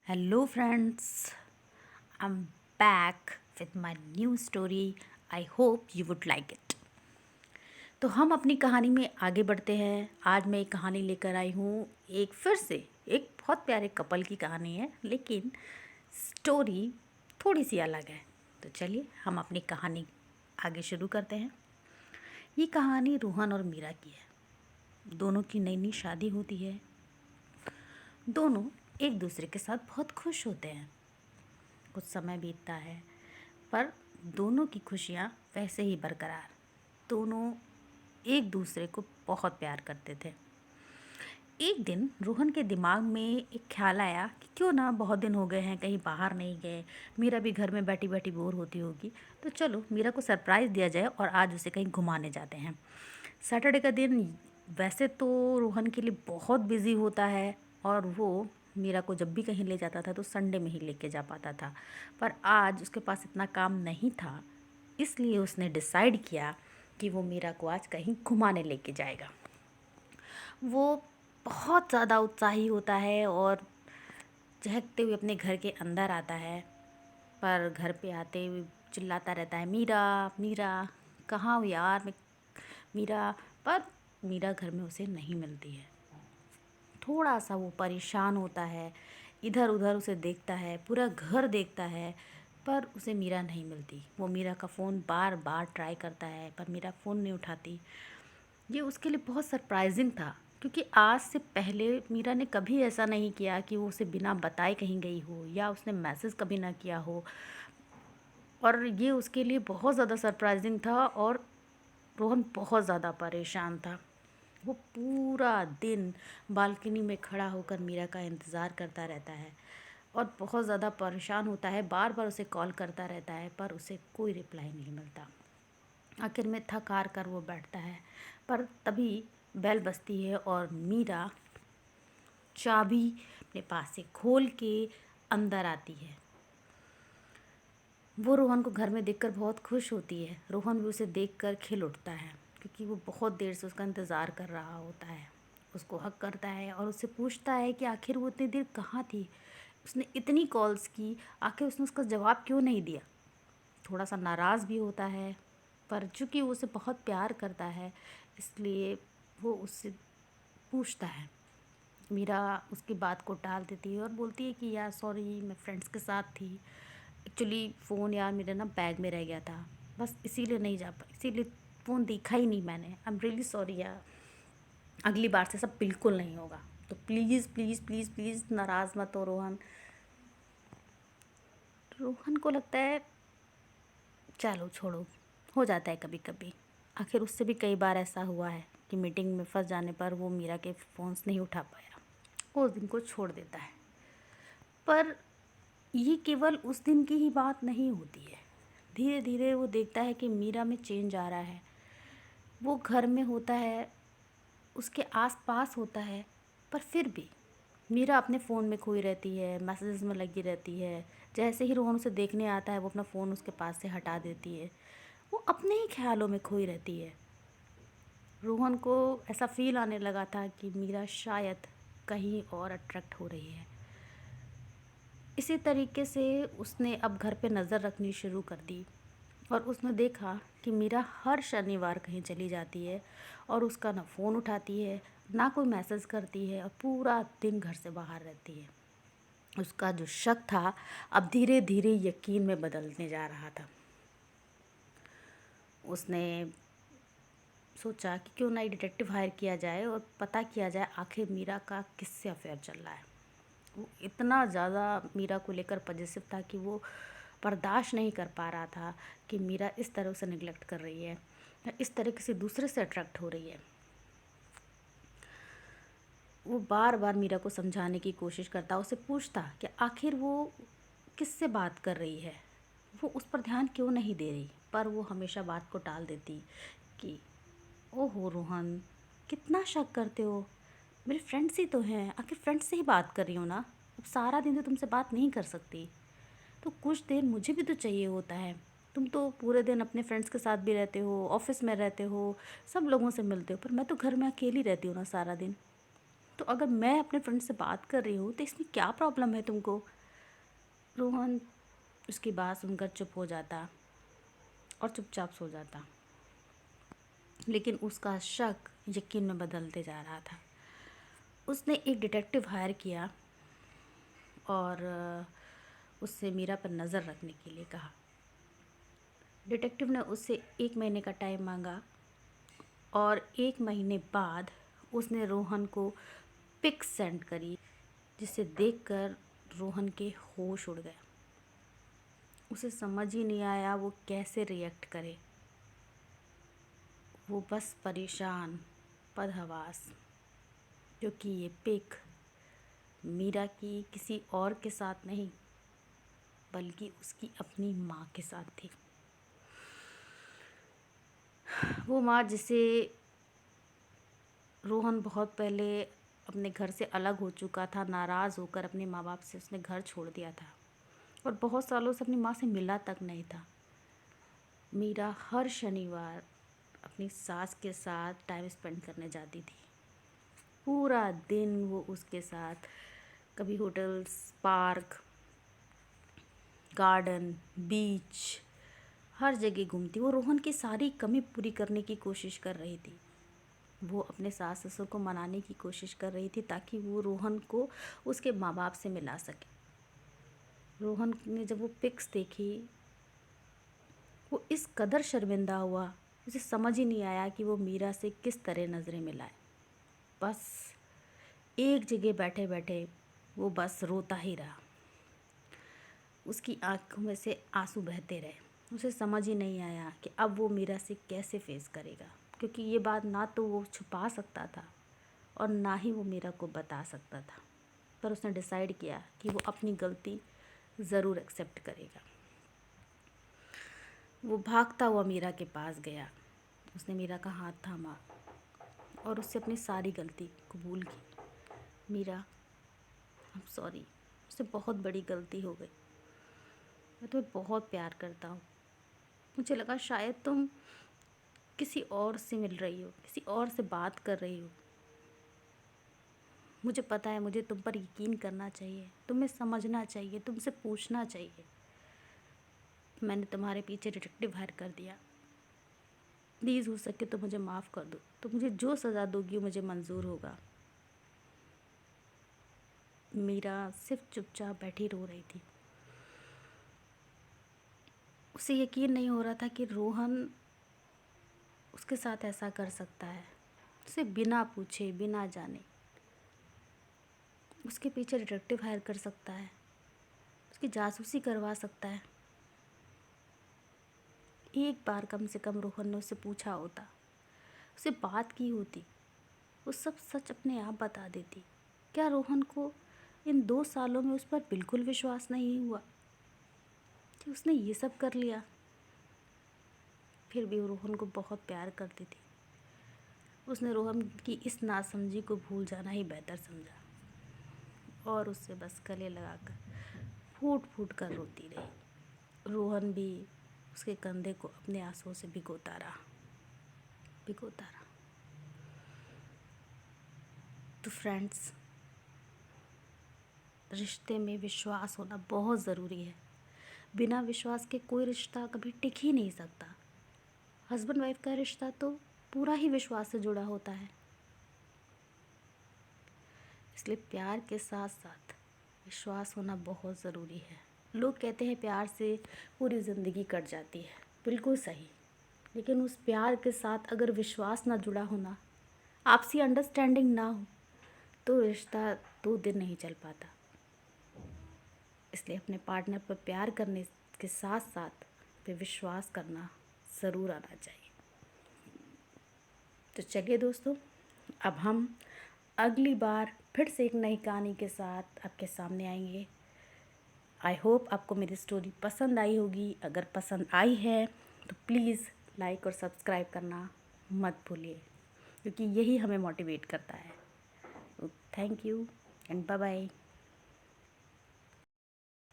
Hello, friends. I'm back with my new story. I hope you would like it. तो हम अपनी कहानी में आगे बढ़ते हैं। आज मैं एक कहानी लेकर आई हूँ। एक फिर से एक बहुत प्यारे कपल की कहानी है, लेकिन स्टोरी थोड़ी सी अलग है। तो चलिए हम अपनी कहानी आगे शुरू करते हैं। ये कहानी रोहन और मीरा की है। दोनों की नई नई शादी होती है। दोनों एक दूसरे के साथ बहुत खुश होते हैं। कुछ समय बीतता है, पर दोनों की खुशियाँ वैसे ही बरकरार। दोनों एक दूसरे को बहुत प्यार करते थे। एक दिन रोहन के दिमाग में एक ख्याल आया कि क्यों ना, बहुत दिन हो गए हैं कहीं बाहर नहीं गए, मीरा भी घर में बैठी बैठी बोर होती होगी, तो चलो मीरा को सरप्राइज़ दिया जाए और आज उसे कहीं घुमाने जाते हैं। सैटरडे का दिन वैसे तो रोहन के लिए बहुत बिजी होता है, और वो मीरा को जब भी कहीं ले जाता था तो संडे में ही लेके जा पाता था। पर आज उसके पास इतना काम नहीं था, इसलिए उसने डिसाइड किया कि वो मीरा को आज कहीं घुमाने लेके जाएगा। वो बहुत ज़्यादा उत्साही होता है और चहकते हुए अपने घर के अंदर आता है, पर घर पे आते हुए चिल्लाता रहता है, मीरा मीरा कहाँ हो यार, मैं मीरा। पर मीरा घर में उसे नहीं मिलती है। थोड़ा सा वो परेशान होता है, इधर उधर उसे देखता है, पूरा घर देखता है, पर उसे मीरा नहीं मिलती। वो मीरा का फ़ोन बार बार ट्राई करता है, पर मीरा फ़ोन नहीं उठाती। ये उसके लिए बहुत सरप्राइजिंग था, क्योंकि आज से पहले मीरा ने कभी ऐसा नहीं किया कि वो उसे बिना बताए कहीं गई हो, या उसने मैसेज कभी ना किया हो। और ये उसके लिए बहुत ज़्यादा सरप्राइजिंग था, और रोहन बहुत ज़्यादा परेशान था। वो पूरा दिन बालकनी में खड़ा होकर मीरा का इंतज़ार करता रहता है, और बहुत ज़्यादा परेशान होता है। बार बार उसे कॉल करता रहता है, पर उसे कोई रिप्लाई नहीं मिलता। आखिर में थक हार कर वो बैठता है, पर तभी बेल बजती है और मीरा चाबी अपने पास से खोल के अंदर आती है। वो रोहन को घर में देखकर बहुत खुश होती है। रोहन भी उसे देखकर खिल उठता है, क्योंकि वो बहुत देर से उसका इंतज़ार कर रहा होता है। उसको हक करता है और उससे पूछता है कि आखिर वो इतनी देर कहाँ थी। उसने इतनी कॉल्स की, आखिर उसने उसका जवाब क्यों नहीं दिया। थोड़ा सा नाराज़ भी होता है, पर चूँकि वो उसे बहुत प्यार करता है, इसलिए वो उससे पूछता है। मीरा उसकी बात को टाल देती है और बोलती है कि यार सॉरी, मैं फ्रेंड्स के साथ थी। एक्चुअली फ़ोन यार मेरे ना बैग में रह गया था, बस इसीलिए नहीं जा पाई, इसीलिए फ़ोन देखा ही नहीं मैंने। आई एम रियली सॉरी यार, अगली बार से सब बिल्कुल नहीं होगा। तो प्लीज़ प्लीज़ प्लीज़ प्लीज़ नाराज़ मत हो रोहन। रोहन को लगता है चलो छोड़ो, हो जाता है कभी कभी। आखिर उससे भी कई बार ऐसा हुआ है कि मीटिंग में फंस जाने पर वो मीरा के फ़ोन्स नहीं उठा पाया, वो उस दिन को छोड़ देता है। पर ये केवल उस दिन की ही बात नहीं होती है। धीरे धीरे वो देखता है कि मीरा में चेंज आ रहा है। वो घर में होता है, उसके आस-पास होता है, पर फिर भी मीरा अपने फ़ोन में खोई रहती है, मैसेजेस में लगी रहती है। जैसे ही रोहन उसे देखने आता है, वो अपना फ़ोन उसके पास से हटा देती है। वो अपने ही ख़्यालों में खोई रहती है। रोहन को ऐसा फ़ील आने लगा था कि मीरा शायद कहीं और अट्रैक्ट हो रही है। इसी तरीके से उसने अब घर पे नज़र रखनी शुरू कर दी, और उसने देखा कि मीरा हर शनिवार कहीं चली जाती है, और उसका ना फ़ोन उठाती है, ना कोई मैसेज करती है, और पूरा दिन घर से बाहर रहती है। उसका जो शक था अब धीरे धीरे यकीन में बदलने जा रहा था। उसने सोचा कि क्यों ना डिटेक्टिव हायर किया जाए और पता किया जाए आखिर मीरा का किससे अफेयर चल रहा है। वो इतना ज़्यादा मीरा को लेकर पजेसिव था कि वो बर्दाश्त नहीं कर पा रहा था कि मीरा इस तरह से निगलेक्ट कर रही है, या इस तरीके से दूसरे से अट्रैक्ट हो रही है। वो बार बार मीरा को समझाने की कोशिश करता, उससे पूछता कि आखिर वो किससे बात कर रही है, वो उस पर ध्यान क्यों नहीं दे रही। पर वो हमेशा बात को टाल देती कि ओहो रोहन, कितना शक करते हो, मेरे फ्रेंड्स ही तो हैं, आखिर फ्रेंड्स से ही बात कर रही हूँ ना, अब सारा दिन तो तुमसे बात नहीं कर सकती, तो कुछ देर मुझे भी तो चाहिए होता है। तुम तो पूरे दिन अपने फ्रेंड्स के साथ भी रहते हो, ऑफिस में रहते हो, सब लोगों से मिलते हो, पर मैं तो घर में अकेली रहती हूँ ना सारा दिन। तो अगर मैं अपने फ्रेंड से बात कर रही हूँ तो इसमें क्या प्रॉब्लम है तुमको? रोहन उसकी बात सुनकर चुप हो जाता और चुपचाप सो जाता। लेकिन उसका शक यकीन में बदलते जा रहा था। उसने एक डिटेक्टिव हायर किया और उससे मीरा पर नज़र रखने के लिए कहा। डिटेक्टिव ने उससे 1 महीने का टाइम मांगा और 1 महीने बाद उसने रोहन को पिक सेंड करी, जिसे देखकर रोहन के होश उड़ गए। उसे समझ ही नहीं आया वो कैसे रिएक्ट करे। वो बस परेशान, बदहवास, क्योंकि ये पिक मीरा की किसी और के साथ नहीं बल्कि उसकी अपनी माँ के साथ थी। वो माँ जिसे रोहन बहुत पहले अपने घर से अलग हो चुका था, नाराज़ होकर अपने माँ बाप से उसने घर छोड़ दिया था और बहुत सालों से अपनी माँ से मिला तक नहीं था। मीरा हर शनिवार अपनी सास के साथ टाइम स्पेंड करने जाती थी। पूरा दिन वो उसके साथ कभी होटल्स, पार्क, गार्डन, बीच, हर जगह घूमती। वो रोहन की सारी कमी पूरी करने की कोशिश कर रही थी। वो अपने सास ससुर को मनाने की कोशिश कर रही थी ताकि वो रोहन को उसके माँ बाप से मिला सके। रोहन ने जब वो पिक्स देखी, वो इस कदर शर्मिंदा हुआ, उसे समझ ही नहीं आया कि वो मीरा से किस तरह नज़रें मिलाए। बस एक जगह बैठे बैठे वो बस रोता ही रहा। उसकी आंखों में से आंसू बहते रहे। उसे समझ ही नहीं आया कि अब वो मीरा से कैसे फेस करेगा, क्योंकि ये बात ना तो वो छुपा सकता था और ना ही वो मीरा को बता सकता था। पर उसने डिसाइड किया कि वो अपनी गलती ज़रूर एक्सेप्ट करेगा। वो भागता हुआ मीरा के पास गया। उसने मीरा का हाथ थामा और उससे अपनी सारी गलती कबूल की। मीरा, आई एम सॉरी, मुझसे बहुत बड़ी गलती हो गई। मैं तुम्हें बहुत प्यार करता हूँ। मुझे लगा शायद तुम किसी और से मिल रही हो, किसी और से बात कर रही हो। मुझे पता है मुझे तुम पर यकीन करना चाहिए, तुम्हें समझना चाहिए, तुमसे पूछना चाहिए। मैंने तुम्हारे पीछे डिटेक्टिव हायर कर दिया। प्लीज़ हो सके तो मुझे माफ़ कर दो। तो मुझे जो सज़ा दोगी मुझे मंजूर होगा। मीरा सिर्फ चुपचाप बैठी रो रही थी। उसे यकीन नहीं हो रहा था कि रोहन उसके साथ ऐसा कर सकता है। उसे बिना पूछे, बिना जाने उसके पीछे डिटेक्टिव हायर कर सकता है, उसकी जासूसी करवा सकता है। एक बार कम से कम रोहन ने उससे पूछा होता, उससे बात की होती, वो सब सच अपने आप बता देती। क्या रोहन को इन 2 सालों में उस पर बिल्कुल विश्वास नहीं हुआ कि उसने ये सब कर लिया? फिर भी वो रोहन को बहुत प्यार करती थी। उसने रोहन की इस नासमझी को भूल जाना ही बेहतर समझा और उससे बस गले लगाकर फूट फूट कर रोती रही। रोहन भी उसके कंधे को अपने आंसुओं से भिगोता रहा। तो फ्रेंड्स, रिश्ते में विश्वास होना बहुत ज़रूरी है। बिना विश्वास के कोई रिश्ता कभी टिक ही नहीं सकता। हस्बैंड वाइफ का रिश्ता तो पूरा ही विश्वास से जुड़ा होता है। इसलिए प्यार के साथ साथ विश्वास होना बहुत ज़रूरी है। लोग कहते हैं प्यार से पूरी ज़िंदगी कट जाती है, बिल्कुल सही। लेकिन उस प्यार के साथ अगर विश्वास ना जुड़ा हो ना, आपसी अंडरस्टैंडिंग ना हो, तो रिश्ता 2 दिन नहीं चल पाता। इसलिए अपने पार्टनर पर प्यार करने के साथ साथ पे विश्वास करना ज़रूर आना चाहिए। तो चलिए दोस्तों, अब हम अगली बार फिर से एक नई कहानी के साथ आपके सामने आएंगे। आई होप आपको मेरी स्टोरी पसंद आई होगी। अगर पसंद आई है तो प्लीज़ लाइक और सब्सक्राइब करना मत भूलिए, क्योंकि यही हमें मोटिवेट करता है। Thank you and bye bye.